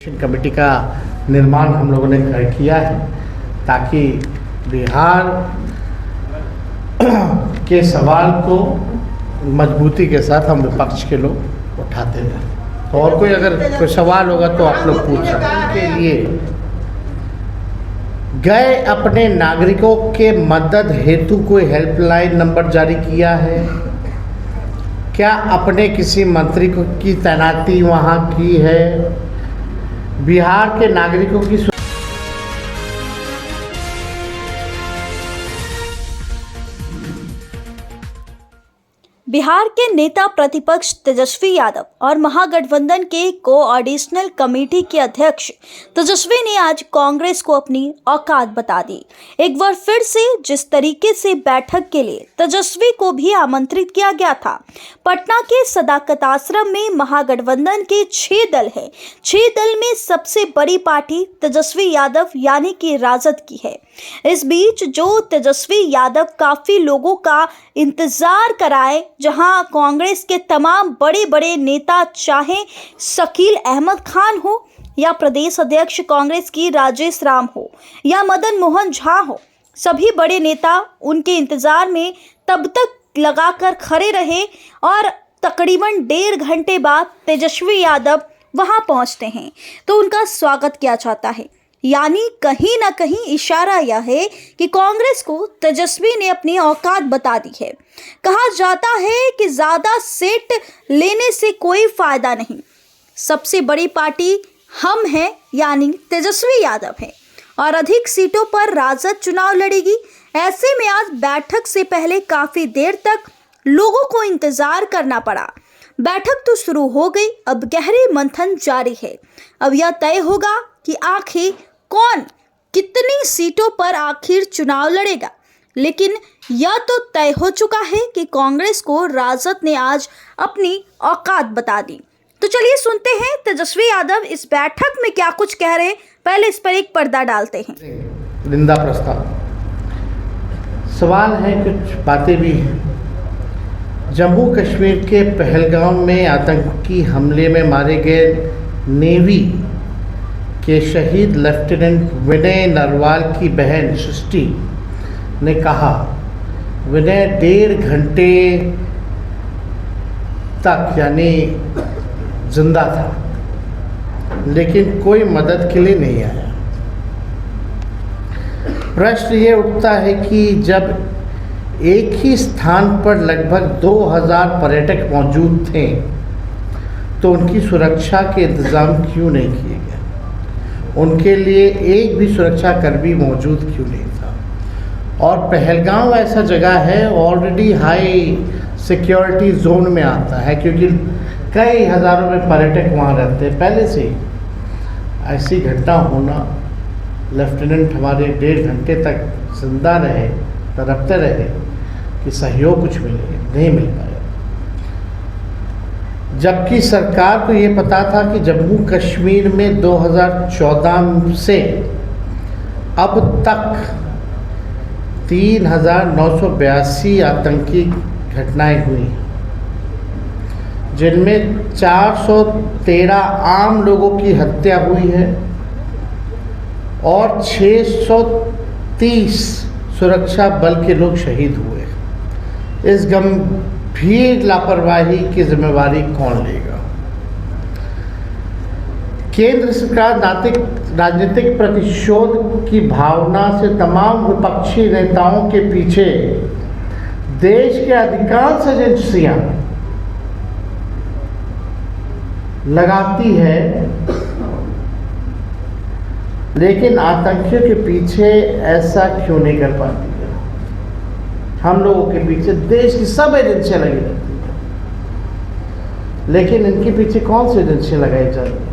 Committee का निर्माण हम लोगों ने किया है ताकि बिहार के सवाल को मजबूती के साथ हम विपक्ष के लोग उठाते रहें। और कोई अगर कोई सवाल होगा तो आप लोग पूछ सकते। के लिए गए अपने नागरिकों के मदद हेतु कोई हेल्पलाइन नंबर जारी किया है? क्या अपने किसी मंत्री की तैनाती वहाँ की है? बिहार के नागरिकों की बिहार के नेता प्रतिपक्ष तेजस्वी यादव और महागठबंधन के कोऑर्डिनेशन कमेटी के अध्यक्ष तेजस्वी ने आज कांग्रेस को अपनी औकात बता दी। एक बार फिर से जिस तरीके से बैठक के लिए तेजस्वी को भी आमंत्रित किया गया था, पटना के सदाकत आश्रम में महागठबंधन के 6 दल हैं। 6 दल में सबसे बड़ी पार्टी तेजस्वी यादव यानी कि राजद की है। इस बीच जो तेजस्वी यादव काफी लोगों का इंतजार कराए, जहां कांग्रेस के तमाम बड़े बड़े नेता, चाहे शकील अहमद खान हो या प्रदेश अध्यक्ष कांग्रेस की राजेश राम हो या मदन मोहन झा हो, सभी बड़े नेता उनके इंतजार में तब तक लगाकर खड़े रहे और तकरीबन 1.5 घंटे बाद तेजस्वी यादव वहां पहुंचते हैं तो उनका स्वागत किया जाता है। यानी कहीं ना कहीं इशारा यह है कि कांग्रेस को तेजस्वी ने अपनी औकात बता दी है। कहा जाता है कि ज्यादा सीट लेने से कोई फायदा नहीं, सबसे बड़ी पार्टी हम हैं यानी तेजस्वी यादव है और अधिक सीटों पर राजद चुनाव लड़ेगी। ऐसे में आज बैठक से पहले काफी देर तक लोगों को इंतजार करना पड़ा। बैठक तो शुरू हो गई, अब गहरे मंथन जारी है। अब यह तय होगा कि आखिर कौन कितनी सीटों पर आखिर चुनाव लड़ेगा। लेकिन यह तो तय हो चुका है कि कांग्रेस को राजद ने आज अपनी औकात बता दी। तो चलिए सुनते हैं तेजस्वी यादव इस बैठक में क्या कुछ कह रहे हैं। पहले इस पर एक पर्दा डालते हैं। निंदा प्रस्ताव सवाल है, कुछ बातें भी हैं। जम्मू कश्मीर के पहलगाम में आतंकी हमले में मारे गए नेवी के शहीद लेफ्टिनेंट विनय नरवाल की बहन सृष्टि ने कहा, विनय 1.5 घंटे तक यानी जिंदा था लेकिन कोई मदद के लिए नहीं आया। प्रश्न ये उठता है कि जब एक ही स्थान पर लगभग 2000 पर्यटक मौजूद थे तो उनकी सुरक्षा के इंतज़ाम क्यों नहीं किए गए? उनके लिए एक भी सुरक्षा कर्मी मौजूद क्यों नहीं था? और पहलगाम ऐसा जगह है ऑलरेडी हाई सिक्योरिटी जोन में आता है, क्योंकि कई हज़ारों में पर्यटक वहाँ रहते हैं पहले से ही। ऐसी घटना होना, लेफ्टिनेंट हमारे 1.5 घंटे तक जिंदा रहे, तड़पते रहे कि सहयोग कुछ मिले, नहीं मिल पाया। जबकि सरकार को ये पता था कि जम्मू कश्मीर में 2014 से अब तक 3982 आतंकी घटनाएं हुई, जिनमें 413 आम लोगों की हत्या हुई है और 630 सुरक्षा बल के लोग शहीद हुए। इस गंभीर लापरवाही की जिम्मेवारी कौन लेगा? केंद्र सरकार राजनीतिक प्रतिशोध की भावना से तमाम विपक्षी नेताओं के पीछे देश के अधिकांश एजेंसियां लगाती है, लेकिन आतंकियों के पीछे ऐसा क्यों नहीं कर पाती है? हम लोगों के पीछे देश की सब एजेंसियां लगी रहती हैं, लेकिन इनके पीछे कौन सी एजेंसियां लगाई जा रही है?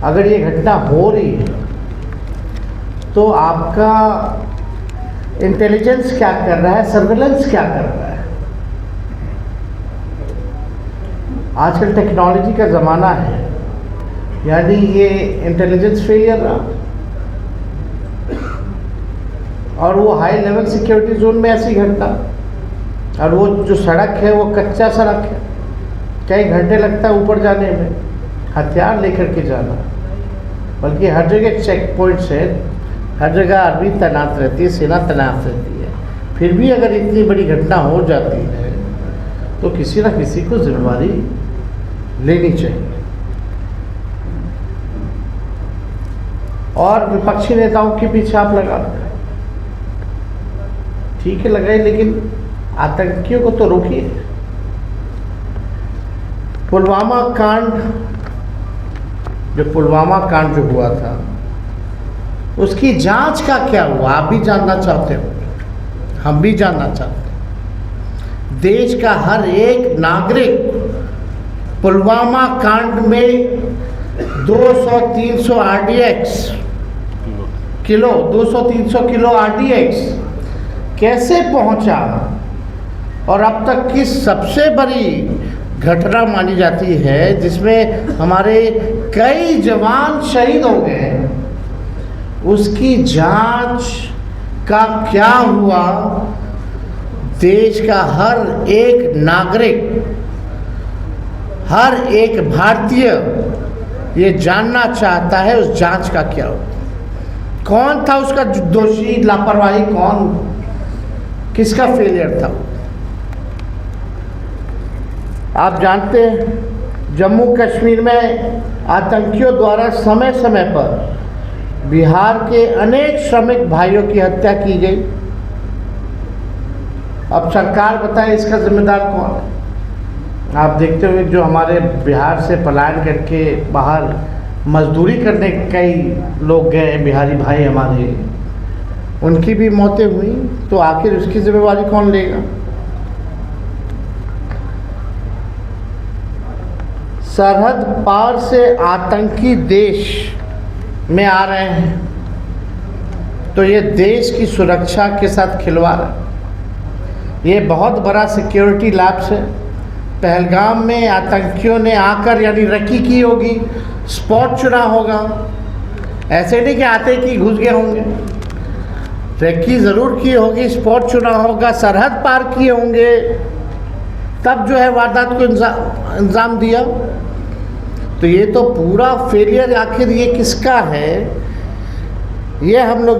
अगर ये घटना हो रही है तो आपका इंटेलिजेंस क्या कर रहा है, सर्विलेंस क्या कर रहा है? आजकल टेक्नोलॉजी का ज़माना है, यानी ये इंटेलिजेंस फेलियर रहा और वो हाई लेवल सिक्योरिटी जोन में ऐसी घटना, और वो जो सड़क है वो कच्चा सड़क है, कई घंटे लगता है ऊपर जाने में, हथियार लेकर के जाना। बल्कि हर जगह चेक पॉइंट्स है, हर जगह आर्मी तैनात रहती है, सेना तैनात रहती है। फिर भी अगर इतनी बड़ी घटना हो जाती है तो किसी न किसी को जिम्मेदारी लेनी चाहिए। और विपक्षी नेताओं के पीछे आप लगा, ठीक है लगाए, लेकिन आतंकियों को तो रोकिए। पुलवामा कांड जो हुआ था उसकी जांच का क्या हुआ, आप भी जानना चाहते हो, हम भी जानना चाहते हैं। देश का हर एक नागरिक पुलवामा कांड में 200-300 RDX किलो 200-300 किलो RDX कैसे पहुंचा, और अब तक की सबसे बड़ी घटना मानी जाती है जिसमें हमारे कई जवान शहीद हो गए, उसकी जांच का क्या हुआ। देश का हर एक नागरिक, हर एक भारतीय ये जानना चाहता है उस जांच का क्या हुआ, कौन था उसका दोषी, लापरवाही कौन, किसका फेलियर था। आप जानते हैं जम्मू कश्मीर में आतंकियों द्वारा समय समय पर बिहार के अनेक श्रमिक भाइयों की हत्या की गई। अब सरकार बताए इसका जिम्मेदार कौन है। आप देखते हुए जो हमारे बिहार से पलायन करके बाहर मजदूरी करने कई लोग गए, बिहारी भाई हमारे, उनकी भी मौतें हुई, तो आखिर उसकी जिम्मेवारी कौन लेगा। सरहद पार से आतंकी देश में आ रहे हैं तो ये देश की सुरक्षा के साथ खिलवाड़ है। ये बहुत बड़ा सिक्योरिटी लैप्स है। पहलगाम में आतंकियों ने आकर यानी रकी की होगी, स्पॉट चुना होगा, ऐसे नहीं कि आते कि घुस गए होंगे, रेकी ज़रूर की होगी, स्पॉट चुना होगा, सरहद पार किए होंगे, तब जो है वारदात को अंजाम दिया। तो ये तो पूरा फेलियर आखिर ये किसका है, ये हम लोग